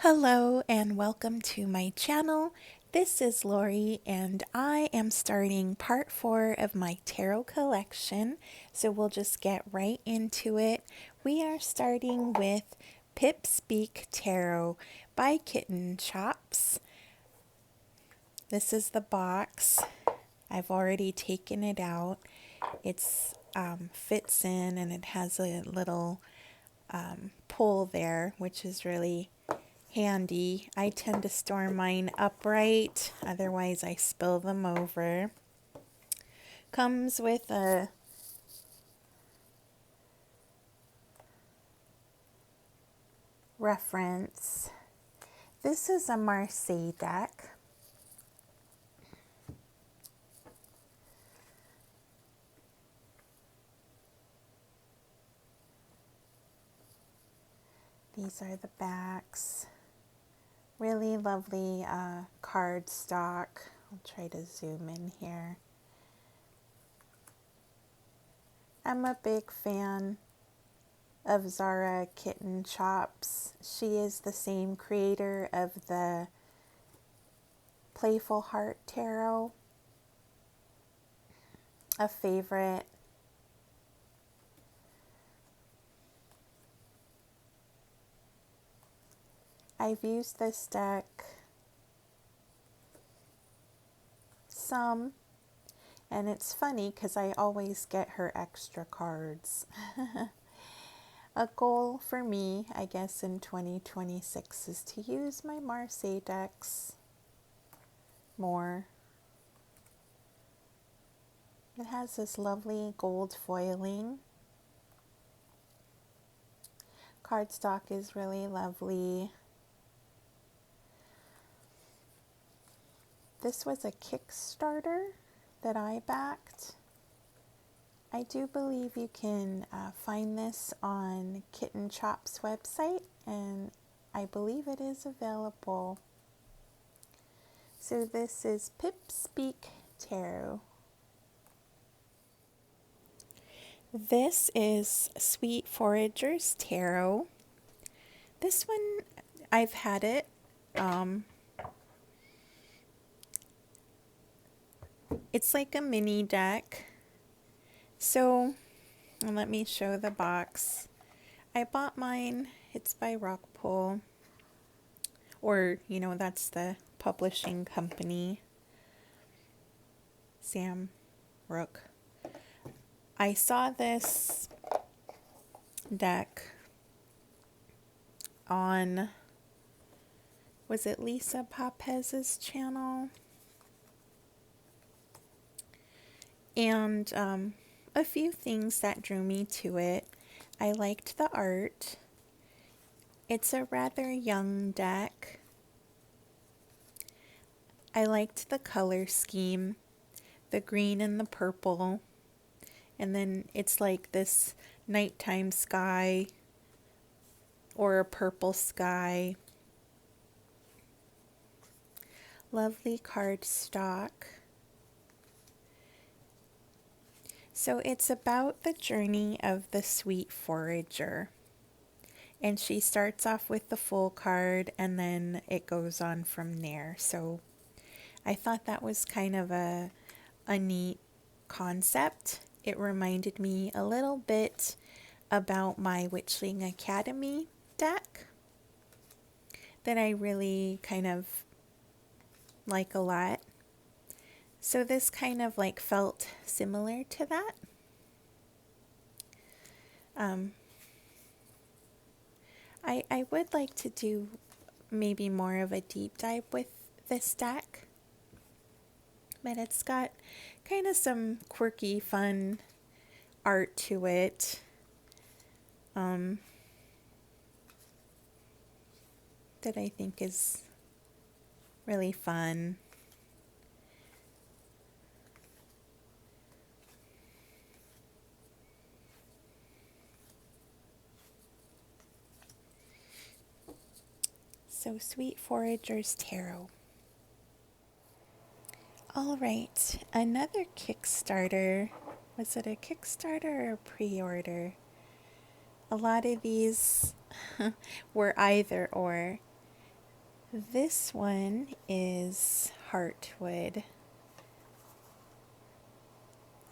Hello and welcome to my channel. This is Lori and I am starting part 4 of my tarot collection, so we'll just get right into it. We are starting with PipSpeak Tarot by Kittenchops. This is the box. I've already taken it out. It's fits in and it has a little pull there, which is really handy. I tend to store mine upright, otherwise I spill them over. Comes with a reference. This is a Marseille deck. These are the backs. Really lovely card stock. I'll try to zoom in here. I'm a big fan of Zara Kittenchops. She is the same creator of the Playful Heart Tarot, a favorite. I've used this deck some, and it's funny because I always get her extra cards. A goal for me, I guess, in 2026 is to use my Marseille decks more. It has this lovely gold foiling. Cardstock is really lovely. This was a Kickstarter that I backed. I do believe you can find this on Kittenchops' website, and I believe it is available. So this is PipSpeak Tarot. This is Sweet Forager's Tarot. This one, I've had it. It's like a mini deck. So, let me show the box. I bought mine. It's by Rockpool. Or, that's the publishing company. Sam Rook. I saw this deck on, was it Lisa Papez's channel? And a few things that drew me to it. I liked the art. It's a rather young deck. I liked the color scheme, the green and the purple. And then it's like this nighttime sky or a purple sky. Lovely card stock. So it's about the journey of the Sweet Forager. And she starts off with the full card and then it goes on from there. So I thought that was kind of a neat concept. It reminded me a little bit about my Witchling Academy deck that I really kind of like a lot. So this kind of like felt similar to that. I would like to do maybe more of a deep dive with this deck. But it's got kind of some quirky, fun art to it. That I think is really fun. So Sweet Forager's Tarot. All right, another Kickstarter. Was it a Kickstarter or a pre-order? A lot of these were either or. This one is Heartwood.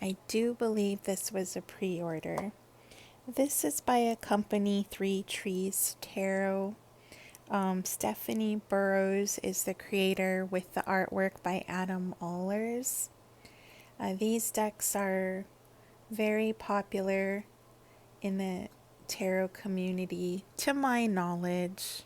I do believe this was a pre-order. This is by a company, Three Trees Tarot. Stephanie Burrows is the creator with the artwork by Adam Allers. These decks are very popular in the tarot community, to my knowledge.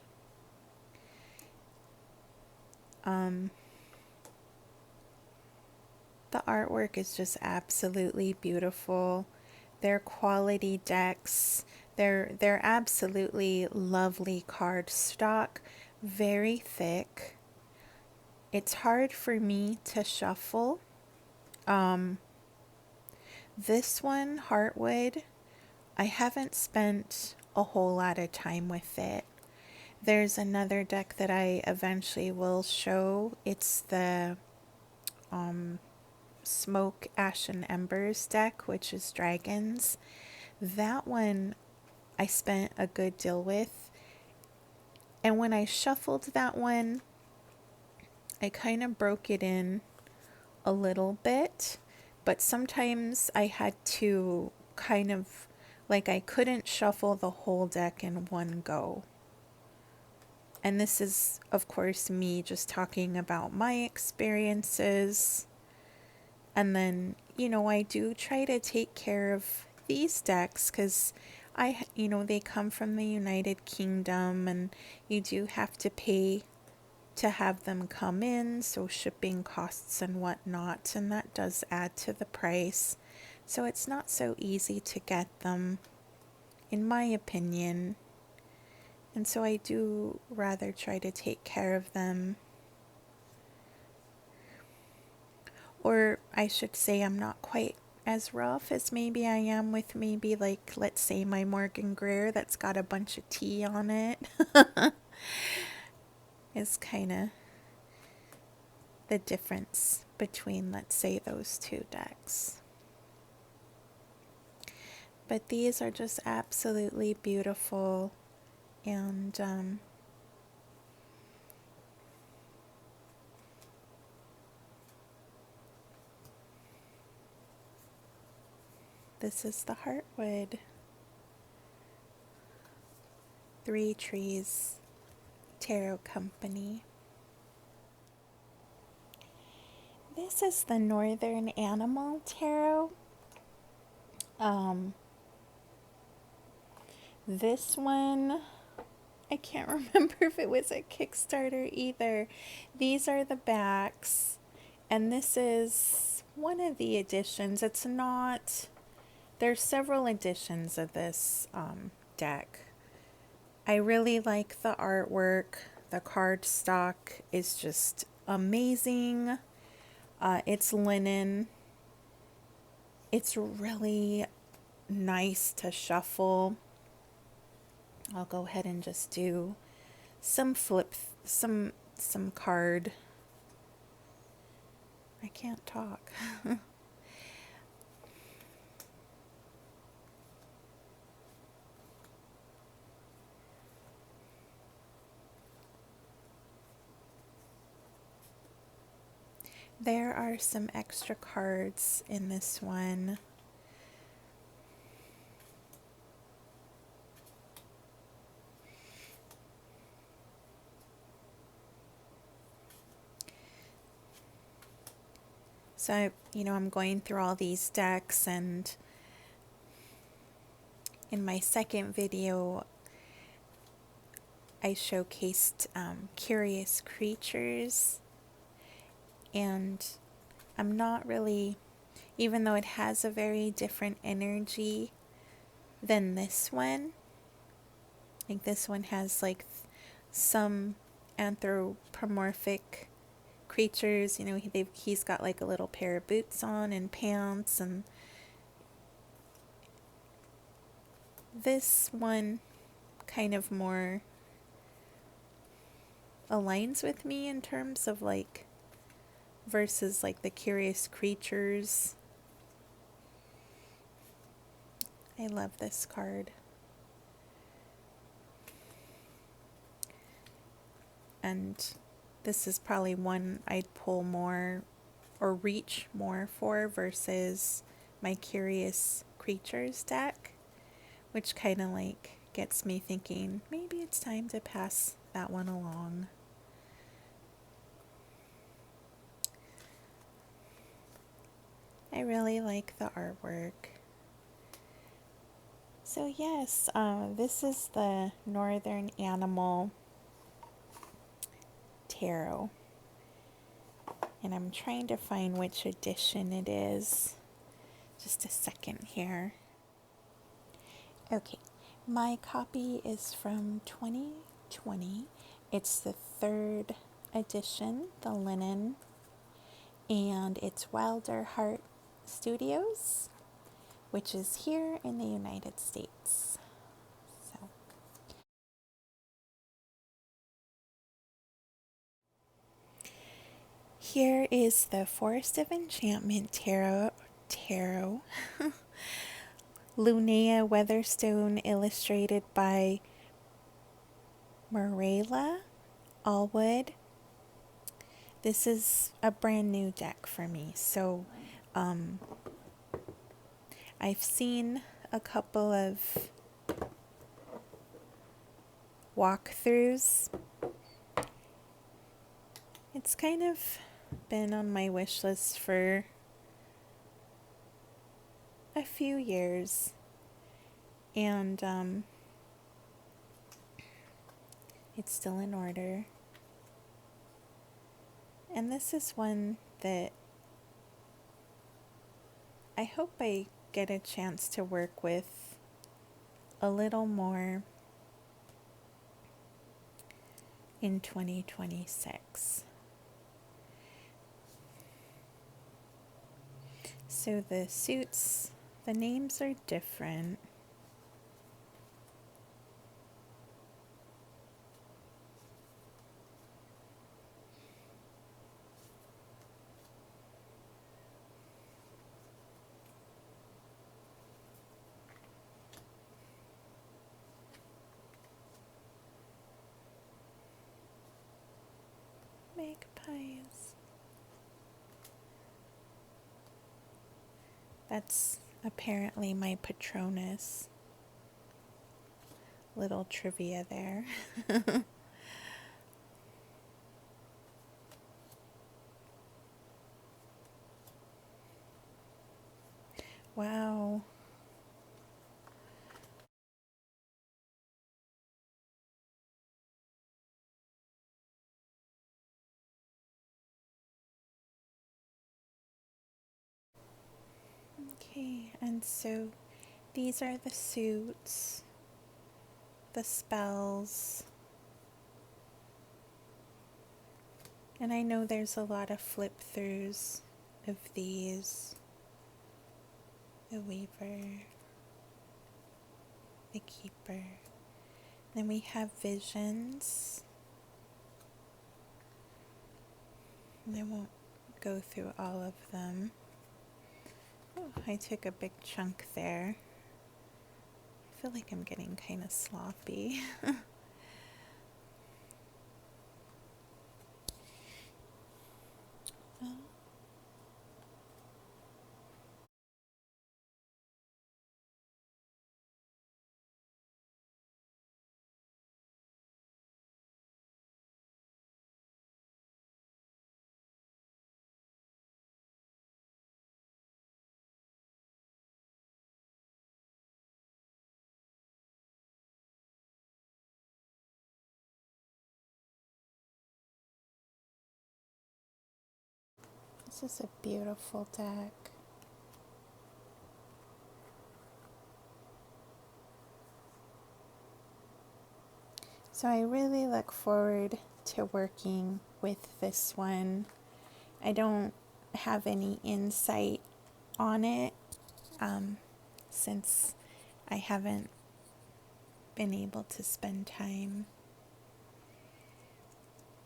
The artwork is just absolutely beautiful. They're quality decks. They're absolutely lovely card stock, very thick. It's hard for me to shuffle. This one, Heartwood, I haven't spent a whole lot of time with it. There's another deck that I eventually will show. It's the Smoke, Ash, and Embers deck, which is dragons. That one I spent a good deal with. And when I shuffled that one, I kind of broke it in a little bit. But sometimes I had to kind of, like, I couldn't shuffle the whole deck in one go. And this is, of course, me just talking about my experiences. And then, you know, I do try to take care of these decks because they come from the United Kingdom and you do have to pay to have them come in. So shipping costs and whatnot, and that does add to the price. So it's not so easy to get them, in my opinion. And so I do rather try to take care of them. Or I should say I'm not quite as rough as maybe I am with maybe, like, let's say my Morgan Greer that's got a bunch of tea on it. Is kind of the difference between, let's say, those two decks. But these are just absolutely beautiful. And this is the Heartwood. Three Trees Tarot Company. This is the Northern Animal Tarot. This one, I can't remember if it was a Kickstarter either. These are the backs, and this is one of the editions. It's not, there's several editions of this deck. I really like the artwork. The card stock is just amazing. It's linen. It's really nice to shuffle. I'll go ahead and just do some some card. I can't talk. There are some extra cards in this one. So, I'm going through all these decks, and in my second video, I showcased Curious Creatures, and I'm not really, even though it has a very different energy than this one, like this one has like some anthropomorphic creatures, he's got like a little pair of boots on and pants, and this one kind of more aligns with me in terms of like versus like the Curious Creatures. I love this card. and this is probably one I'd pull more or reach more for versus my Curious Creatures deck, which kind of like gets me thinking maybe it's time to pass that one along. I really like the artwork. So yes, this is the Northern Animal Tarot. And I'm trying to find which edition it is. Just a second here. Okay, my copy is from 2020. It's the 3rd edition, the linen, and it's WilderHeartsStudios, which is here in the United States. So here is the Forest of Enchantment Tarot. Lunaea Weatherstone, illustrated by Meraylah, Allwood. This is a brand new deck for me, so I've seen a couple of walkthroughs. It's kind of been on my wish list for a few years, and it's still in order. And this is one that I hope I get a chance to work with a little more in 2026. So the suits, the names are different. Magpies. That's apparently my Patronus. Little trivia there. Wow. Okay, and so these are the suits, the spells, and I know there's a lot of flip throughs of these. The Weaver, the Keeper. Then we have Visions. And I won't go through all of them. Oh, I took a big chunk there. I feel like I'm getting kind of sloppy. This is a beautiful deck. So I really look forward to working with this one. I don't have any insight on it since I haven't been able to spend time.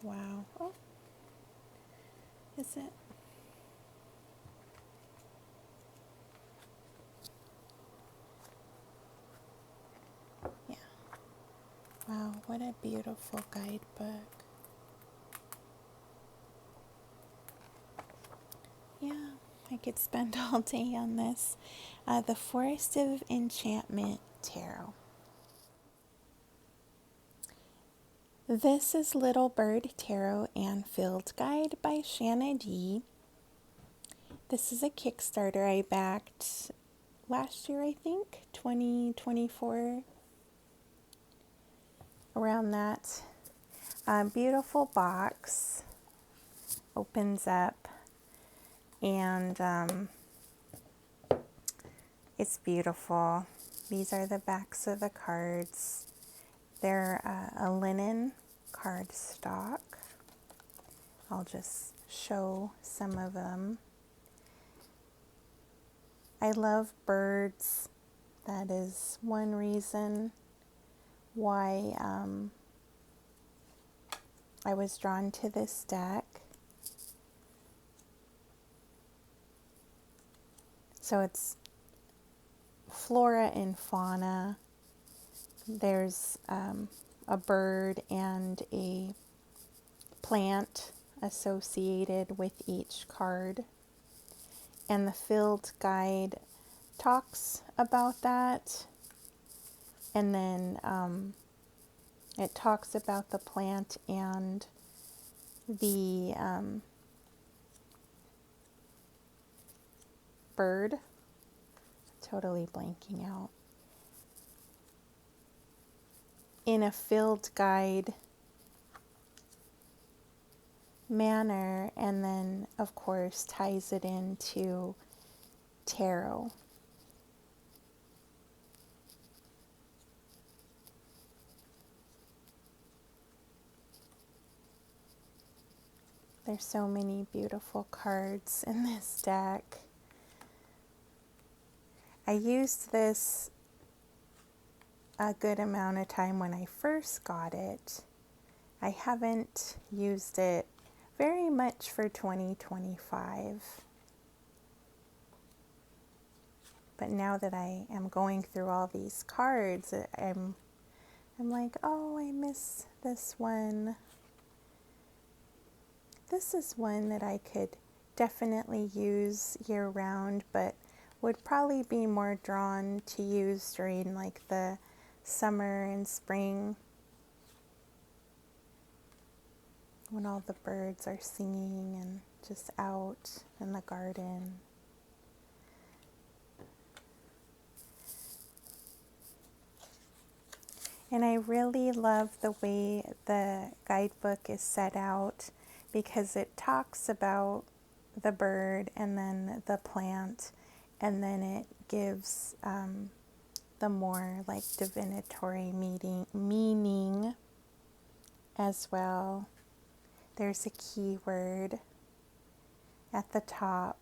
Wow. Oh, is it? Yeah. Wow, what a beautiful guidebook. Yeah, I could spend all day on this. The Forest of Enchantment Tarot. This is Little Bird Tarot and Field Guide by Shanna D. This is a Kickstarter I backed last year, I think, 2024, around that. Beautiful box, opens up, and it's beautiful. These are the backs of the cards. They're a linen cardstock. I'll just show some of them. I love birds. That is one reason why I was drawn to this deck. So it's flora and fauna. There's a bird and a plant associated with each card. And the field guide talks about that. And then it talks about the plant and the bird. Totally blanking out. In a field guide manner, and then of course ties it into tarot. There's so many beautiful cards in this deck. I used this a good amount of time when I first got it. I haven't used it very much for 2025. But now that I am going through all these cards, I'm like, oh, I miss this one. This is one that I could definitely use year round, but would probably be more drawn to use during like the summer and spring when all the birds are singing and just out in the garden. And I really love the way the guidebook is set out, because it talks about the bird and then the plant, and then it gives the more like divinatory meaning as well. There's a keyword at the top.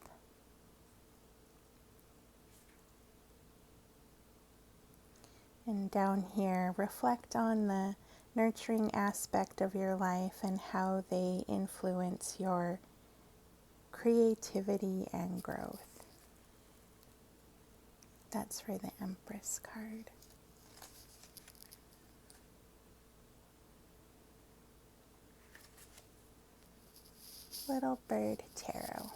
And down here, reflect on the nurturing aspect of your life and how they influence your creativity and growth. That's for the Empress card. Little Bird Tarot.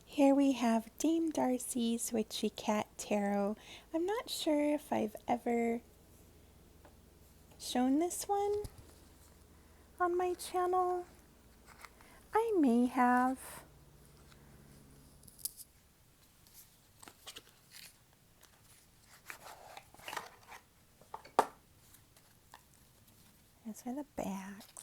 Here we have Dame Darcy's Witchy Cat Tarot. I'm not sure if I've ever shown this one on my channel. I may have. These are the backs.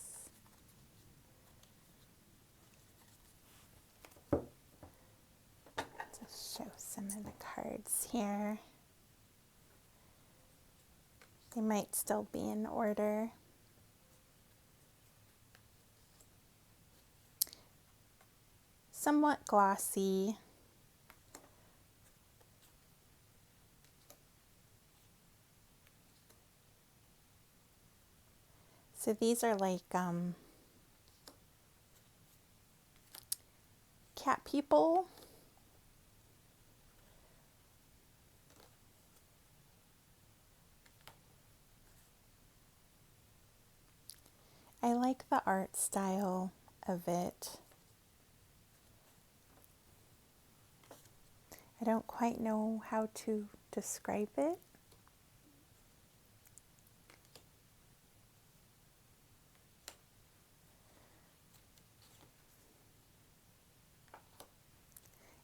Just show some of the cards here. They might still be in order. Somewhat glossy. So these are like cat people. I like the art style of it. I don't quite know how to describe it.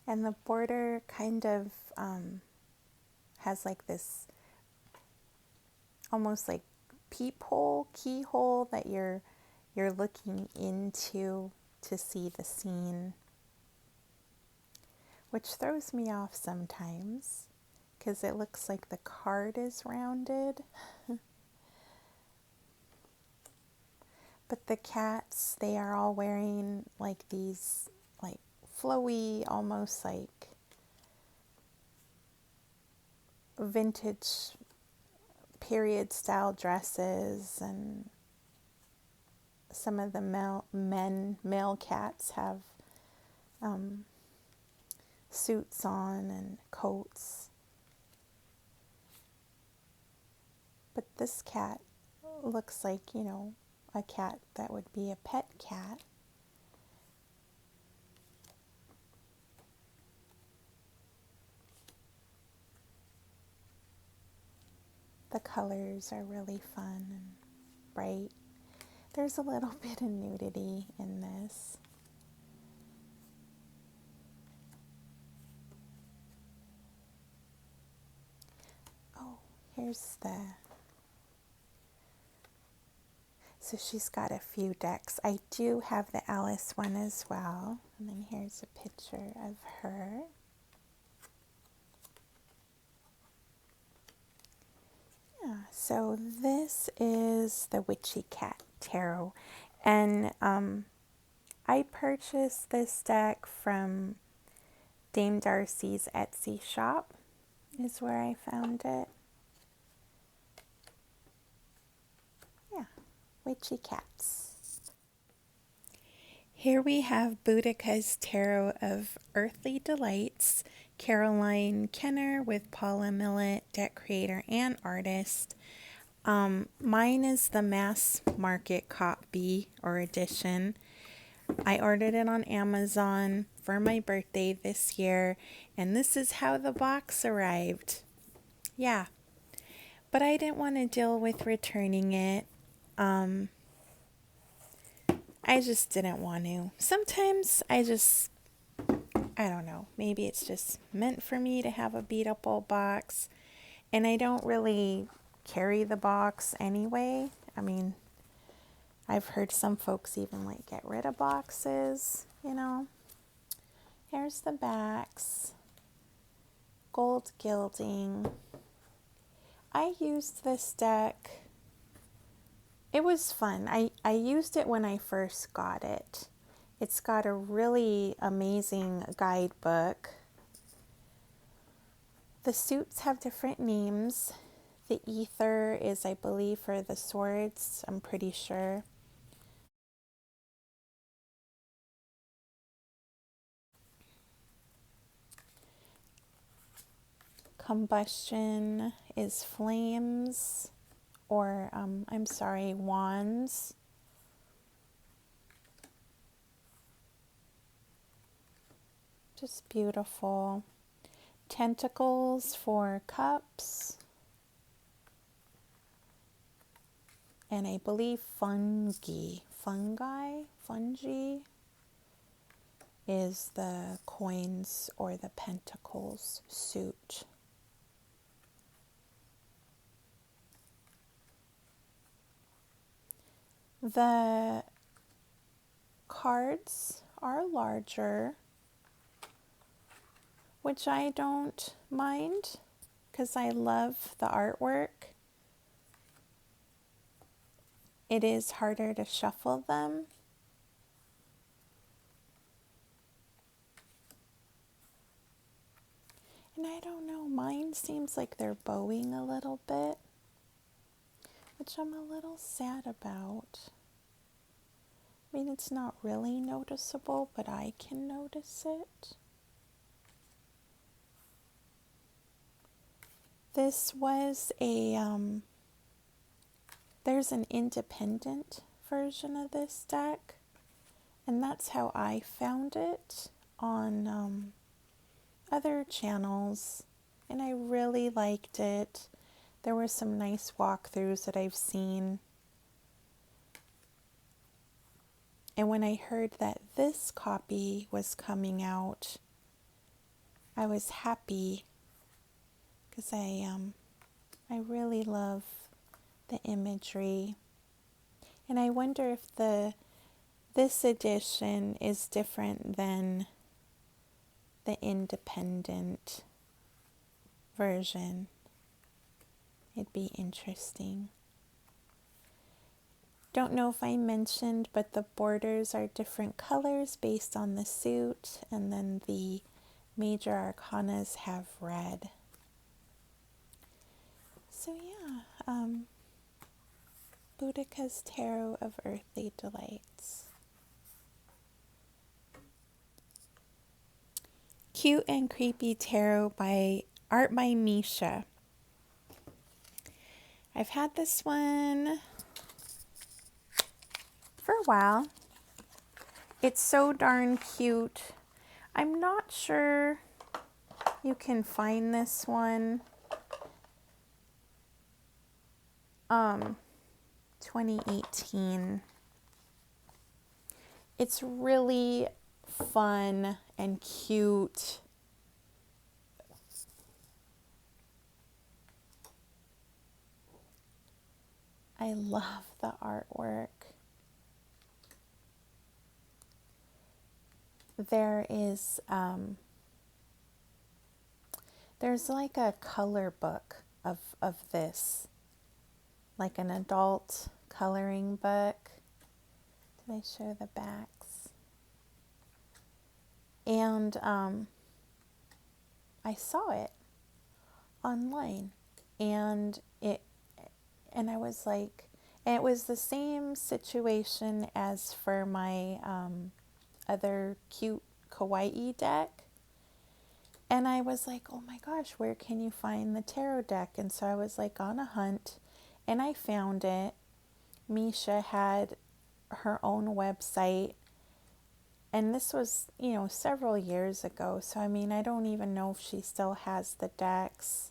And the border kind of has like this almost like peephole, keyhole that you're looking into to see the scene, which throws me off sometimes because it looks like the card is rounded. But the cats, they are all wearing like these like flowy, almost like vintage period style dresses, and some of the male cats have suits on and coats. But this cat looks like, you know, a cat that would be a pet cat. The colors are really fun and bright. There's a little bit of nudity in this. Oh, here's so she's got a few decks. I do have the Alice one as well. And then here's a picture of her. Yeah, so this is the Witchy Cat Tarot. And I purchased this deck from Dame Darcy's Etsy shop, is where I found it. Yeah, Witchy Cats. Here we have Boadicea's Tarot of Earthly Delights, Caroline Kenner with Paula Millet, deck creator and artist. Mine is the mass market copy or edition. I ordered it on Amazon for my birthday this year, and this is how the box arrived. Yeah, but I didn't want to deal with returning it. I just didn't want to. Sometimes I don't know, maybe it's just meant for me to have a beat up old box, and I don't really carry the box anyway. I mean, I've heard some folks even like get rid of boxes, you know. Here's the backs. Gold gilding. I used this deck. It was fun. I used it when I first got it. It's got a really amazing guidebook. The suits have different names. The ether is, I believe, for the swords, I'm pretty sure. Combustion is flames, or I'm sorry, wands. Just beautiful. Tentacles for cups. And I believe fungi is the coins or the pentacles suit. The cards are larger, which I don't mind because I love the artwork. It is harder to shuffle them. And I don't know, mine seems like they're bowing a little bit, which I'm a little sad about. I mean, it's not really noticeable, but I can notice it. This was there's an independent version of this deck, and that's how I found it on other channels, and I really liked it. There were some nice walkthroughs that I've seen. And when I heard that this copy was coming out, I was happy because I really love the imagery. And I wonder if this edition is different than the independent version. It'd be interesting. Don't know if I mentioned, but the borders are different colors based on the suit, and then the major arcanas have red. So yeah, Boadicea's Tarot of Earthly Delights. Cute and Creepy Tarot by art by Misha. I've had this one for a while. It's so darn cute. I'm not sure you can find this one. 2018. It's really fun and cute. I love the artwork. There is, there's like a color book of this, like an adult coloring book. Did I show the backs? And I saw it online, and I was like, and it was the same situation as for my other cute kawaii deck. And I was like, oh my gosh, where can you find the tarot deck? And so I was like on a hunt, and I found it. Misha had her own website, and this was, you know, several years ago. So I mean, I don't even know if she still has the decks,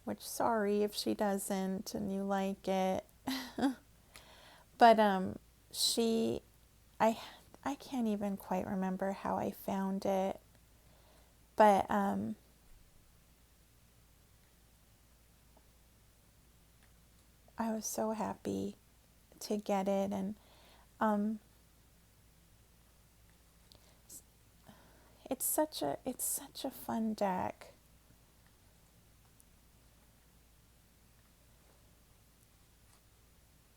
which sorry if she doesn't and you like it. But I can't even quite remember how I found it. But I was so happy to get it, and it's such a fun deck.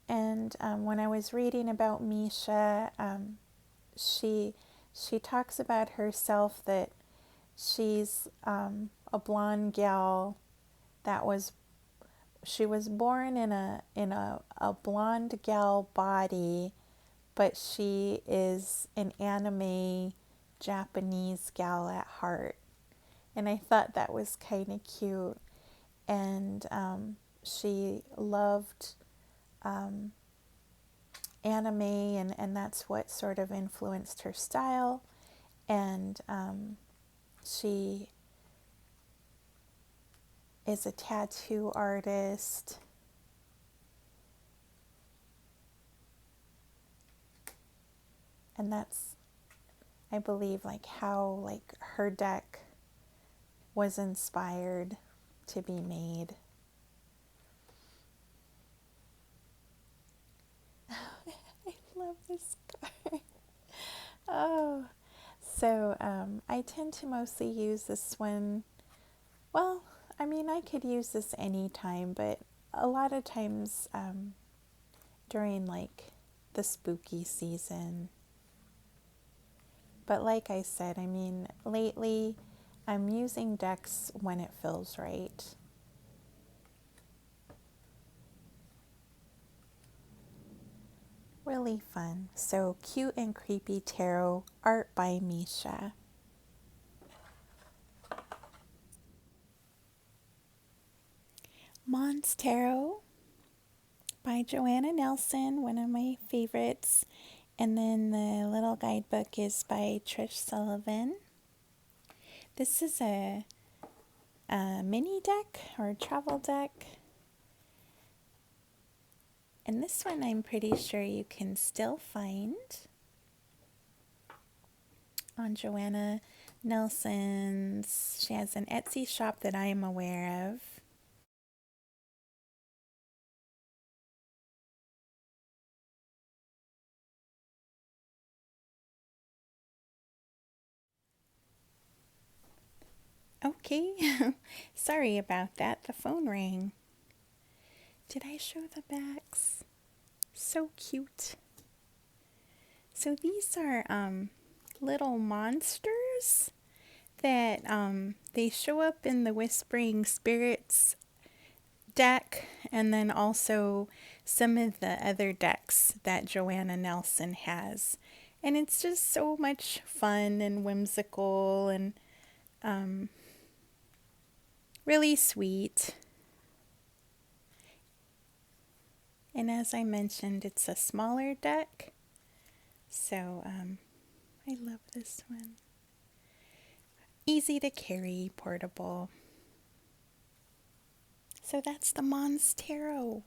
And when I was reading about Misha, she talks about herself that she's a blonde gal she was born in a blonde gal body, but she is an anime Japanese gal at heart. And I thought that was kind of cute. And she loved anime, and that's what sort of influenced her style. And she is a tattoo artist. And that's, I believe, like how like her deck was inspired to be made. I love this card. Oh, so I tend to mostly use this one. Well, I mean, I could use this anytime, but a lot of times during like the spooky season. But like I said, I mean, lately I'm using decks when it feels right. Really fun. So, Cute and Creepy Tarot, art by Misha. Monstarot by Joanna Nelson, one of my favorites. And then the little guidebook is by Trish Sullivan. This is a mini deck or travel deck. And this one I'm pretty sure you can still find on Joanna Nelson's. She has an Etsy shop that I am aware of. Okay, sorry about that. The phone rang. Did I show the backs? So cute. So these are little monsters that they show up in the Whispering Spirits deck, and then also some of the other decks that Joanna Nelson has. And it's just so much fun and whimsical and really sweet. And as I mentioned, it's a smaller deck. So I love this one. Easy to carry, portable. So that's the Monstarot.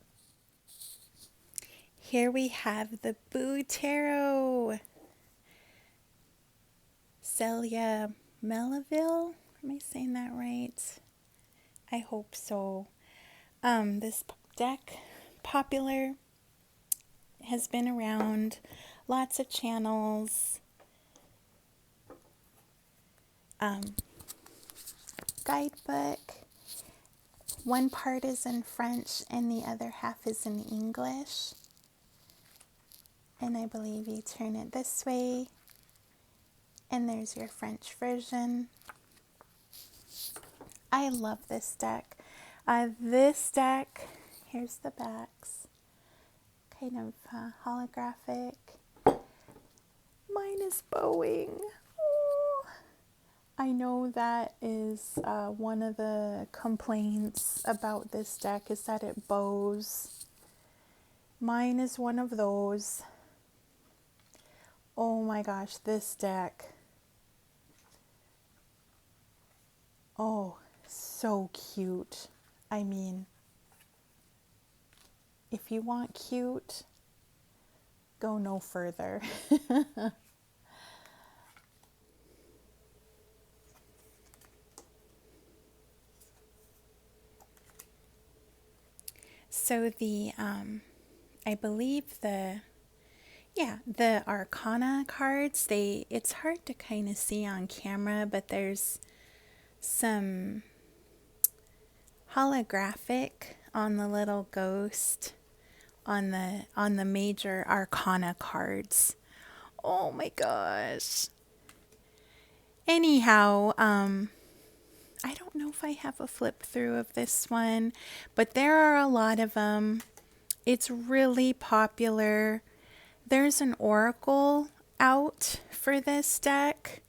Here we have the Boo Tarot. Célia Melesville. Am I saying that right? I hope so. This deck, popular, has been around, lots of channels. Guidebook. One part is in French and the other half is in English. And I believe you turn it this way. And there's your French version. I love this deck. This deck, here's the backs. Kind of holographic. Mine is bowing. Oh. I know that is one of the complaints about this deck is that it bows. Mine is one of those. Oh my gosh, this deck. Oh, so cute. I mean, if you want cute, go no further. So the, I believe the Arcana cards, it's hard to kind of see on camera, but there's some holographic on the little ghost on the major Arcana cards. Oh my gosh. Anyhow, I don't know if I have a flip through of this one, but there are a lot of them. It's really popular. There's an oracle out for this deck.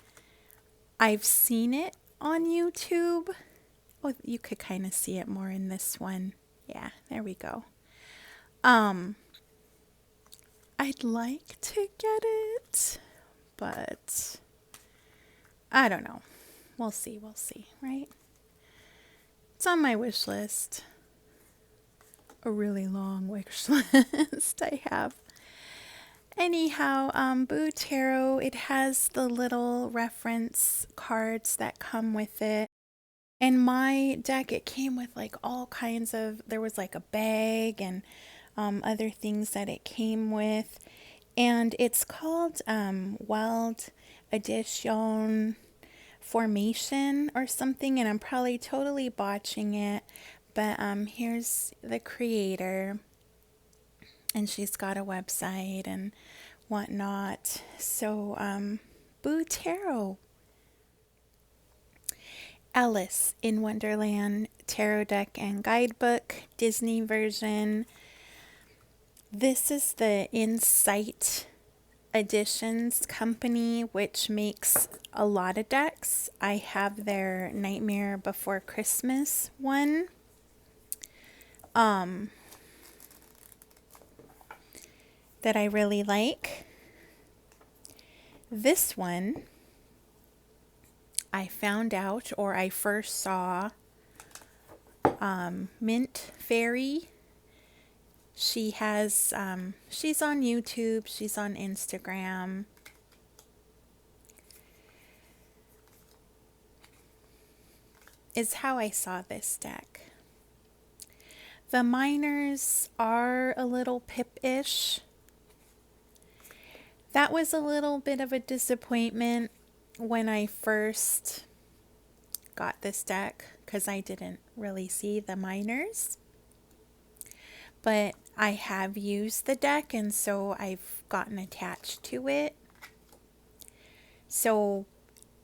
I've seen it on YouTube. Oh, you could kind of see it more in this one. Yeah, there we go. I'd like to get it, but I don't know. We'll see, right? It's on my wish list. A really long wish list I have. Anyhow, Boo Tarot, it has the little reference cards that come with it. In my deck, it came with like all kinds of, there was like a bag and other things that it came with. And it's called Wild Edition Formation or something, and I'm probably totally botching it, but here's the creator, and she's got a website and whatnot. So Boo Tarot. Alice in Wonderland tarot deck and guidebook, Disney version. This is the Insight Editions company, which makes a lot of decks. I have their Nightmare Before Christmas one. That I really like. This one I found out, or I first saw Mint Fairy. She has, she's on YouTube, she's on Instagram. Is how I saw this deck. The minors are a little pip-ish. That was a little bit of a disappointment when I first got this deck, because I didn't really see the minors. But I have used the deck, and so I've gotten attached to it. So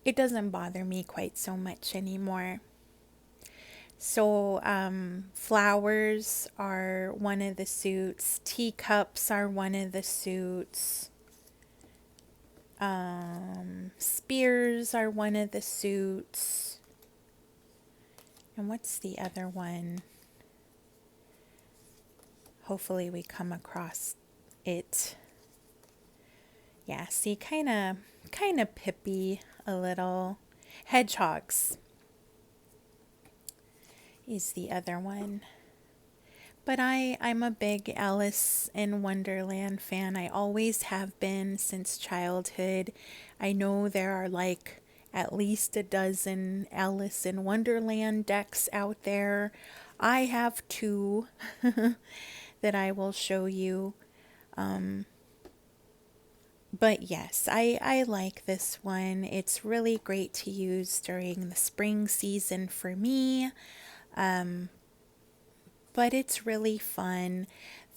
it doesn't bother me quite so much anymore. So flowers are one of the suits. Teacups are one of the suits. Spears are one of the suits. And what's the other one? Hopefully we come across it. Yeah, see, kind of pippy a little. Hedgehogs is the other one. But I'm a big Alice in Wonderland fan. I always have been since childhood. I know there are like at least a dozen Alice in Wonderland decks out there. I have 2 that I will show you. But yes, I like this one. It's really great to use during the spring season for me. But it's really fun.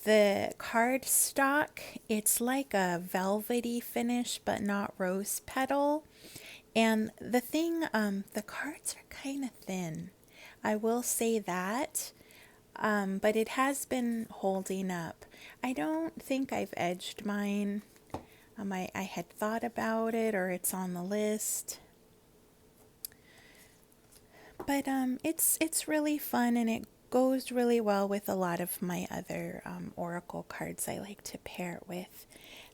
The card stock, it's like a velvety finish, but not rose petal. And the thing, the cards are kind of thin. I will say that. But it has been holding up. I don't think I've edged mine. I had thought about it, or it's on the list. But it's really fun, and it goes really well with a lot of my other Oracle cards I like to pair it with.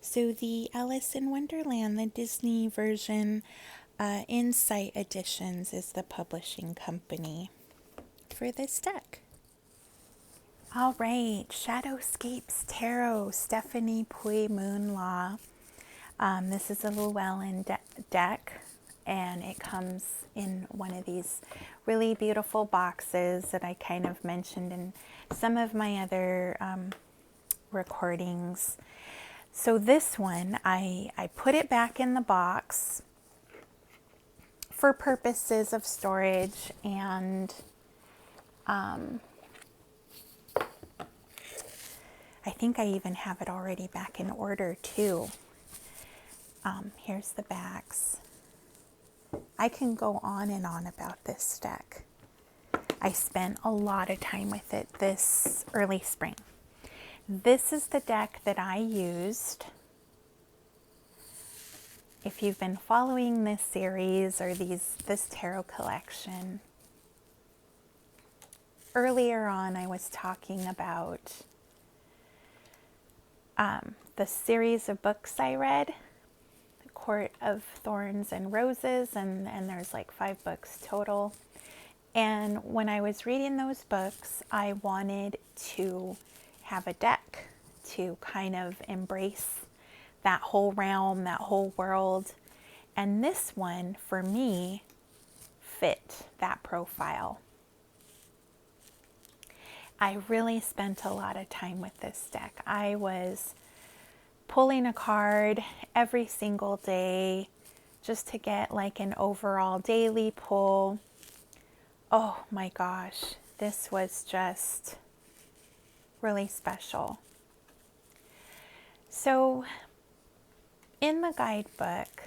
So the Alice in Wonderland, the Disney version, Insight Editions is the publishing company for this deck. All right, Shadowscapes Tarot, Stephanie Pui Moonlaw. This is a Llewelyn deck, and it comes in one of these really beautiful boxes that I kind of mentioned in some of my other recordings. So this one, I put it back in the box for purposes of storage, and I think I even have it already back in order too. Here's the backs. I can go on and on about this deck. I spent a lot of time with it this early spring. This is the deck that I used. If you've been following this series or this tarot collection, earlier on I was talking about the series of books I read, Court of Thorns and Roses, and there's like 5 books total. And when I was reading those books, I wanted to have a deck to kind of embrace that whole realm, that whole world. And this one, for me, fit that profile. I really spent a lot of time with this deck. I was pulling a card every single day just to get like an overall daily pull. Oh my gosh, this was just really special. So in the guidebook,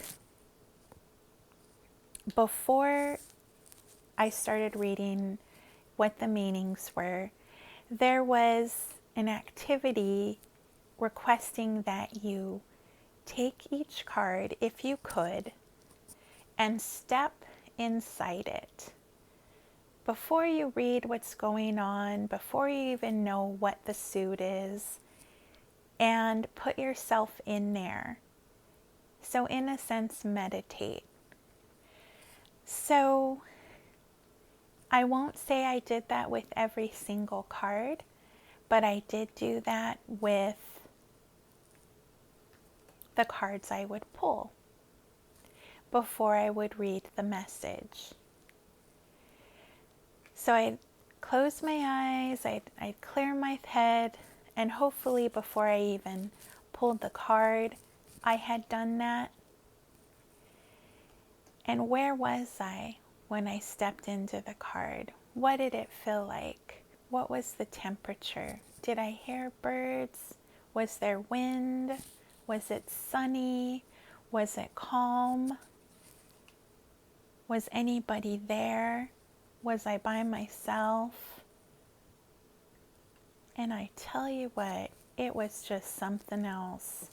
before I started reading what the meanings were, there was an activity requesting that you take each card, if you could, and step inside it. Before you read what's going on, before you even know what the suit is, and put yourself in there. So in a sense, meditate. So I won't say I did that with every single card, but I did do that with the cards I would pull before I would read the message. So I'd close my eyes, I'd clear my head, and hopefully before I even pulled the card, I had done that. And where was I when I stepped into the card? What did it feel like? What was the temperature? Did I hear birds? Was there wind? Was it sunny? Was it calm? Was anybody there? Was I by myself? And I tell you what, it was just something else.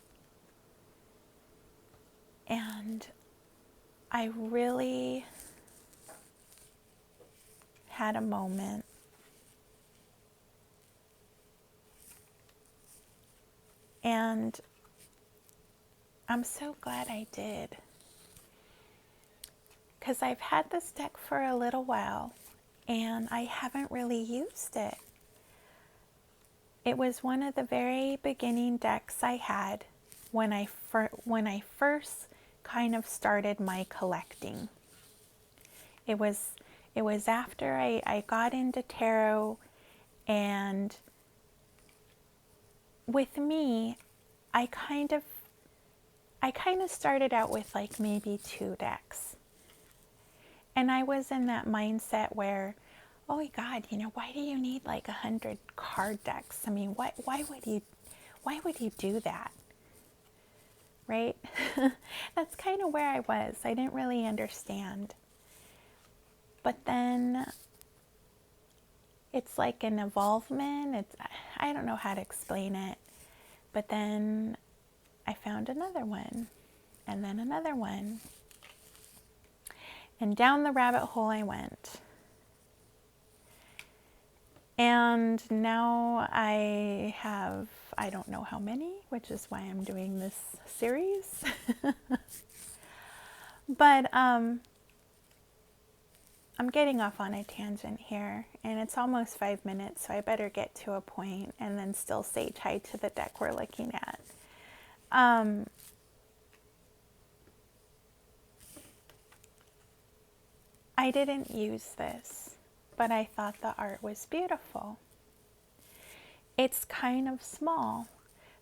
And I really had a moment. And I'm so glad I did. Because I've had this deck for a little while and I haven't really used it. It was one of the very beginning decks I had when I first kind of started my collecting. It was after I got into tarot, and with me, I kind of started out with like maybe 2 decks. And I was in that mindset where, oh my God, you know, why do you need like 100 card decks? I mean, why would you do that? Right? That's kind of where I was. I didn't really understand. But then it's like an evolvement. I don't know how to explain it. But then I found another one, and then another one. And down the rabbit hole I went. And now I have, I don't know how many, which is why I'm doing this series. But I'm getting off on a tangent here, and it's almost 5 minutes, so I better get to a point and then still stay tied to the deck we're looking at. I didn't use this, but I thought the art was beautiful. It's kind of small,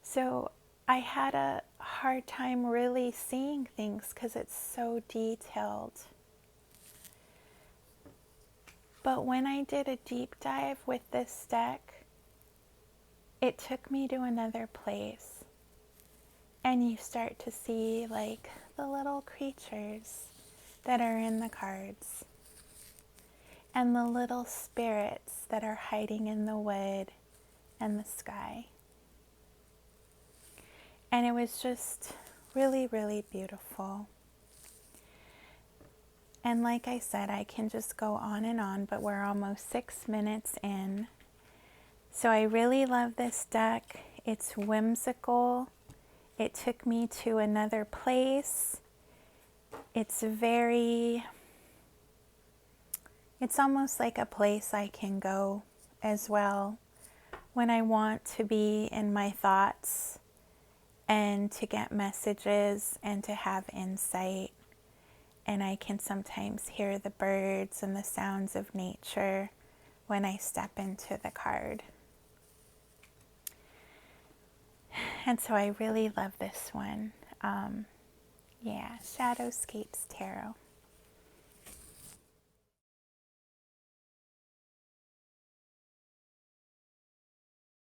so I had a hard time really seeing things because it's so detailed. But when I did a deep dive with this deck, it took me to another place. And you start to see like the little creatures that are in the cards, and the little spirits that are hiding in the wood and the sky. And it was just really, really beautiful. And like I said, I can just go on and on, but we're almost 6 minutes in. So I really love this deck. It's whimsical. It took me to another place. It's almost like a place I can go as well when I want to be in my thoughts and to get messages and to have insight. And I can sometimes hear the birds and the sounds of nature when I step into the card. And so I really love this one. Yeah, Shadowscapes Tarot.